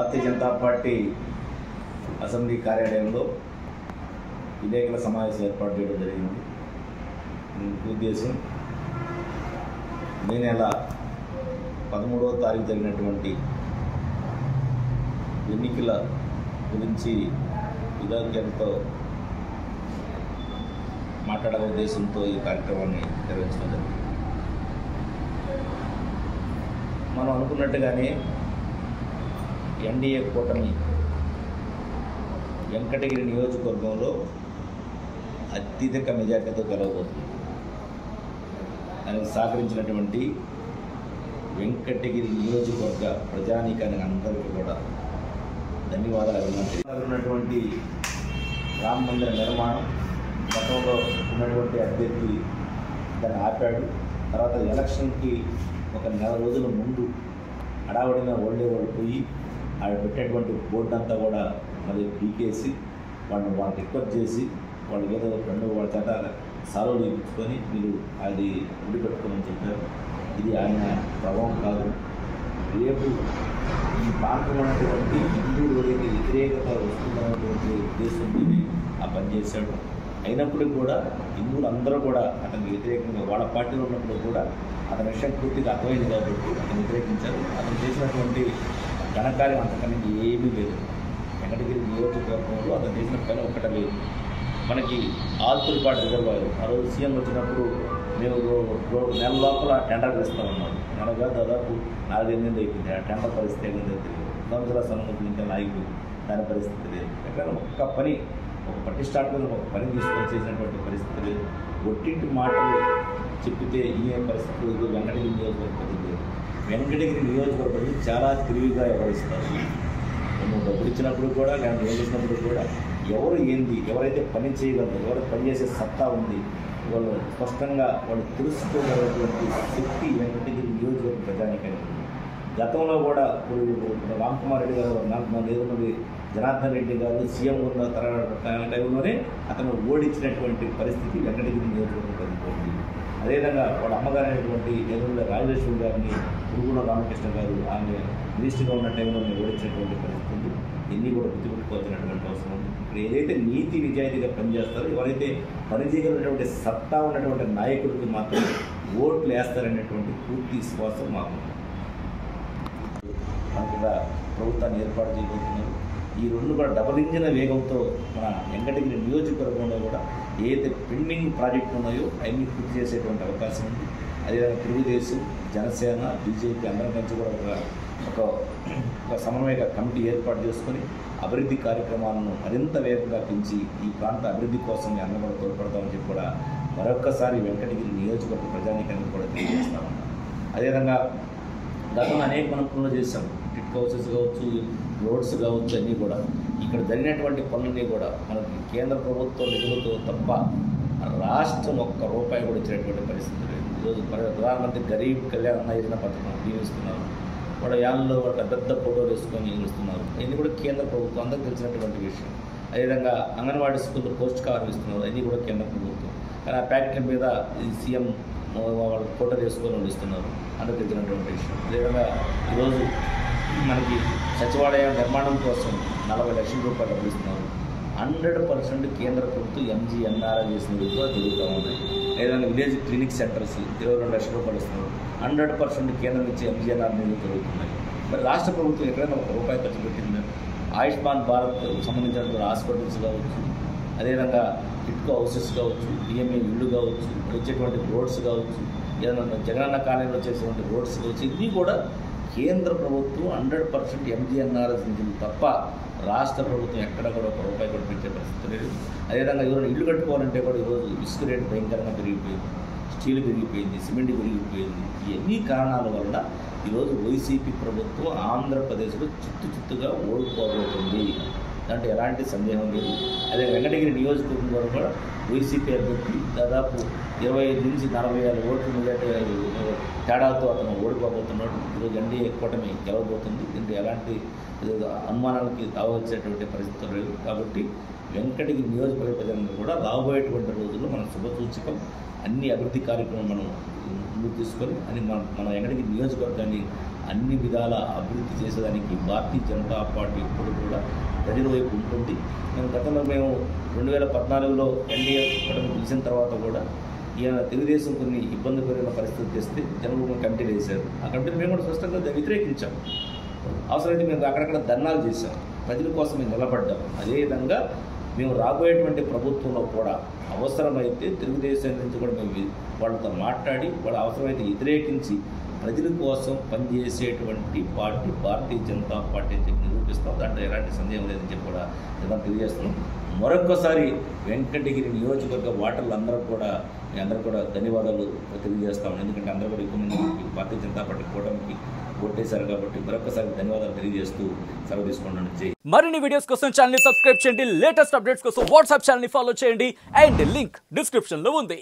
Bharatiya Janata party assembly కార్యాలయంలో విలేకరుల సమావేశం ఏర్పాటు చేయడం జరిగింది. ఉద్దేశం మే నెల 13వ తారీఖు జరిగినటువంటి ఎన్నికల గురించి విలేకరులతో మాట్లాడే ఉద్దేశంతో ఈ కార్యక్రమాన్ని నిర్వహించడం జరిగింది. మనం అనుకున్నట్టుగానే ఎన్డీఏ కూటమి వెంకటగిరి నియోజకవర్గంలో అత్యధిక మెజార్టీతో గెలవబోతుంది. దానికి సహకరించినటువంటి వెంకటగిరి నియోజకవర్గ ప్రజానీకానికి అందరికీ కూడా ధన్యవాదాలు. ఉన్నటువంటి రామ మందిర నిర్మాణం గతంలో ఉన్నటువంటి అభ్యర్థి దాన్ని ఆపాడు. తర్వాత ఎలక్షన్కి ఒక నెల రోజుల ముందు హడావడిగా వాళ్ళు పోయి ఆడ పెట్టేటువంటి బోర్డు అంతా కూడా మళ్ళీ పీకేసి వాళ్ళని రిక్వెస్ట్ చేసి వాళ్ళకి ఏదో వాళ్ళ చేత సాల్వ్ చేయించుకొని మీరు అది ముడిపెట్టుకోమని చెప్పారు. ఇది ఆయన ప్రభావం కాదు. రేపు ఈ ప్రాంతంలో ఉన్నటువంటి హిందువులకి వ్యతిరేకత వస్తుందన్నటువంటి ఉద్దేశంతో ఆ పనిచేశాడు. అయినప్పటికీ కూడా హిందువులు అందరూ కూడా అతనికి వ్యతిరేకంగా వాళ్ళ పార్టీలో ఉన్నప్పుడు కూడా అతని విషయం పూర్తిగా అర్థమైంది కాబట్టి అతను వ్యతిరేకించారు. అతను చేసినటువంటి ఘనకార్యం అంతకన్నా ఏమీ లేదు. వెంకటగిరి నియోజకవర్గంలో అతను చేసిన పని ఒక్కటే లేదు. మనకి ఆల్తులపాటి రిజర్వాయర్ ఆ రోజు సీఎం వచ్చినప్పుడు మేము నెల లోపల టెండర్ వేస్తూ ఉన్నాం. నెలగా దాదాపు 4-5 నెలలు అయిపోయింది. ఆ టెండర్ పరిస్థితి ఏమైందో తెలియదు. సంవత్సరాల సన్నిహితులు ఇంకా ఆగిపోయింది. దాని పరిస్థితి లేదు. ఎక్కడ ఒక్క పని ఒక ప్రతిష్టాత్మక ఒక పని తీసుకొని చేసినటువంటి పరిస్థితి లేదు. ఒట్టింటి మాటలు చెప్పితే ఈ పరిస్థితులు వెంకటగిరి నియోజకవర్గం లేదు. వెంకటగిరి నియోజకవర్గం చాలా తెలివిగా వ్యవహరిస్తారు. మేము డబ్బులు ఇచ్చినప్పుడు కూడా నేను ఏం చేసినప్పుడు కూడా ఎవరు ఏంది, ఎవరైతే పని చేయగలరు, ఎవరు పనిచేసే సత్తా ఉంది, వాళ్ళు స్పష్టంగా వాళ్ళు తెలుసుకోగలిగినటువంటి శక్తి వెంకటగిరి నియోజకవర్గ ప్రజానికానికి. గతంలో కూడా ఇప్పుడు రామ్కుమార్ రెడ్డి గారు లేదంటే జనార్దన్ రెడ్డి గారు సీఎం ఉన్న టైంలోనే అతను ఓడించినటువంటి పరిస్థితి వెంకటగిరి నియోజకవర్గం ప్రజలు. అదేవిధంగా వాళ్ళ అమ్మగారు అయినటువంటి ఎదురుగా రాజేశ్వరి గారిని పురుగుల రామకృష్ణ గారు ఆమె మినిస్టర్గా ఉన్న టైంలో ఓడించినటువంటి పరిస్థితులు ఎన్ని కూడా గుర్తుపెట్టుకోవాల్సినటువంటి అవసరం ఉంది. ఇప్పుడు ఏదైతే నీతి నిజాయితీగా పనిచేస్తారో, ఎవరైతే పనిచేయగలిగినటువంటి సత్తా ఉన్నటువంటి నాయకుడికి మాత్రం ఓట్లు వేస్తారనేటువంటి పూర్తి విశ్వాసం మాకు. మనకి ప్రభుత్వాన్ని ఏర్పాటు చేయబోతున్నారు. ఈ రెండు కూడా డబుల్ ఇంజిన్ వేగంతో మన వెంకటగిరి నియోజకవర్గంలో కూడా ఏదైతే పెండింగ్ ప్రాజెక్టులు ఉన్నాయో అవన్నీ పూర్తి చేసేటువంటి అవకాశం ఉంది. అదేవిధంగా తెలుగుదేశం, జనసేన, బీజేపీ అందరం కలిసి కూడా ఒక సమన్వయ కమిటీ ఏర్పాటు చేసుకొని అభివృద్ధి కార్యక్రమాలను మరింత వేగంగా పెంచి ఈ ప్రాంత అభివృద్ధి కోసం అందరం కూడా తోడ్పడతామని చెప్పి కూడా మరొక్కసారి వెంకటగిరి నియోజకవర్గ ప్రజానీకాన్ని కూడా తెలియజేస్తా ఉన్నాం. అదేవిధంగా గతంలో అనేక మనం పనులు చేశాం. టిట్ హౌసెస్ కావచ్చు, రోడ్స్ కావచ్చు, అన్నీ కూడా ఇక్కడ జరిగినటువంటి పనులన్నీ కూడా మనకి కేంద్ర ప్రభుత్వం నిధులతో తప్ప రాష్ట్రం ఒక్క రూపాయి కూడా ఇచ్చినటువంటి పరిస్థితి లేదు. ఈరోజు ప్రధానమంత్రి గరీబ్ కళ్యాణ్ యోజన పథకం దీవిస్తున్నారు. వాళ్ళ యాన్లో వాళ్ళ పెద్ద ఫోటోలు వేసుకొని ఇస్తున్నారు. ఇది కూడా కేంద్ర ప్రభుత్వం అందరికి తెలిసినటువంటి విషయం. అదేవిధంగా అంగన్వాడీ స్కూల్లో పోస్ట్ కార్డు ఇస్తున్నారు. అది కూడా కేంద్ర ప్రభుత్వం. కానీ ఆ ప్యాకెట్ల మీద ఈ సీఎం వాళ్ళ ఫోటోలు వేసుకొని వాళ్ళు ఇస్తున్నారు. అందరికి తెలిసినటువంటి విషయం. అదేవిధంగా ఈరోజు మనకి సచివాలయ నిర్మాణం కోసం 40 లక్షల రూపాయలు డబ్బులు ఇస్తున్నారు. 100% కేంద్ర ప్రభుత్వం ఎంజీఎన్ఆర్ఐ చేసిన విధంగా జరుగుతూ ఉన్నాయి. ఏదైనా విలేజ్ క్లినిక్ సెంటర్స్ 22 లక్షల రూపాయలు ఇస్తున్నారు. 100% కేంద్రం నుంచి ఎంజీఎన్ఆర్ నిధులు జరుగుతున్నాయి. మరి రాష్ట్ర ప్రభుత్వం ఎక్కడైనా ₹1 ఖర్చు పెట్టింది. ఆయుష్మాన్ భారత్ సంబంధించినటువంటి హాస్పిటల్స్ కావచ్చు, అదేవిధంగా టిట్కో హౌసెస్ కావచ్చు, డిఎంఏ ఇళ్ళు కావచ్చు, వచ్చేటువంటి రోడ్స్ కావచ్చు, ఏదైనా జగనన్న కాలనీలో చేసేటువంటి రోడ్స్ కావచ్చు, ఇవి కూడా కేంద్ర ప్రభుత్వం 100% ఎంజీఎన్ఆర్ నిధులు తప్ప రాష్ట్ర ప్రభుత్వం ఎక్కడ కూడా ₹1 కూడా పెట్టే పరిస్థితి లేదు. అదేవిధంగా ఈరోజు ఇల్లు కట్టుకోవాలంటే కూడా ఈరోజు ఇసుక రేటు భయంకరంగా పెరిగిపోయింది, స్టీల్ పెరిగిపోయింది, సిమెంట్ పెరిగిపోయింది. ఇవన్నీ కారణాల వల్ల ఈరోజు వైసీపీ ప్రభుత్వం ఆంధ్రప్రదేశ్లో చిత్తుగా ఓడిపోబోతుంది. దాంట్లో ఎలాంటి సందేహం లేదు. అదే వెంకటగిరి నియోజకవర్గం కూడా వైసీపీ అభ్యర్థి దాదాపు 25 నుంచి 40,000 ఓట్లు మెజార్టీ తేడాతో అతను ఓడిపోబోతున్నాడు. ఈరోజు ఎన్డీఏ కూటమి గెలవబోతుంది. దీంట్లో ఎలాంటి అనుమానాలకి తావచ్చేటువంటి పరిస్థితులు లేవు. కాబట్టి వెంకటగిరి నియోజకవర్గ ప్రజలను కూడా రాబోయేటువంటి రోజుల్లో మన శుభసూచకం అన్ని అభివృద్ధి కార్యక్రమం మనం ముందుకు తీసుకొని అని మన వెంకటగిరి నియోజకవర్గాన్ని అన్ని విధాల అభివృద్ధి చేసేదానికి భారతీయ జనతా పార్టీ ఇప్పుడు కూడా ప్రజల వైపు ఉంటుంది. గతంలో మేము 2014లో ఎన్డీఏ కూటమి పిలిచిన తర్వాత కూడా ఈయన తెలుగుదేశం కొన్ని ఇబ్బందికరమైన పరిస్థితులు తెస్తే జనభూమి కమిటీలు వేశారు. ఆ కమిటీని మేము కూడా స్పష్టంగా వ్యతిరేకించాం. అవసరమైతే మేము అక్కడక్కడ ధర్నాలు చేశాం, ప్రజల కోసం మేము నిలబడ్డాం. అదేవిధంగా మేము రాబోయేటువంటి ప్రభుత్వంలో కూడా అవసరమైతే తెలుగుదేశం నుంచి కూడా మేము వాళ్ళతో మాట్లాడి వాళ్ళ అవసరమైతే వ్యతిరేకించి ప్రజల కోసం పనిచేసేటువంటి పార్టీ భారతీయ జనతా పార్టీ అని చెప్పి నిరూపిస్తాం. దాంట్లో ఎలాంటి సందేహం లేదని చెప్పి కూడా మేము తెలియజేస్తున్నాం. మరొక్కసారి వెంకటగిరి నియోజకవర్గ ఓటర్లందరూ కూడా మీ అందరూ కూడా ధన్యవాదాలు తెలియజేస్తాం. ఎందుకంటే అందరూ కూడా ఎక్కువ మంది భారతీయ జనతా పార్టీ కూటమికి ఓటేశారు కాబట్టి మరొకసారి ధన్యవాదాలు తెలియజేస్తూ సెలవు తీసుకుంటాను. జై. మరిన్ని వీడియోస్ కోసం ఛానల్ ని సబ్స్క్రైబ్ చేయండి. లేటెస్ట్ అప్డేట్స్ కోసం వాట్సాప్ ఛానల్ ని ఫాలో చేయండి. అండ్ లింక్ డిస్క్రిప్షన్ లో ఉంది.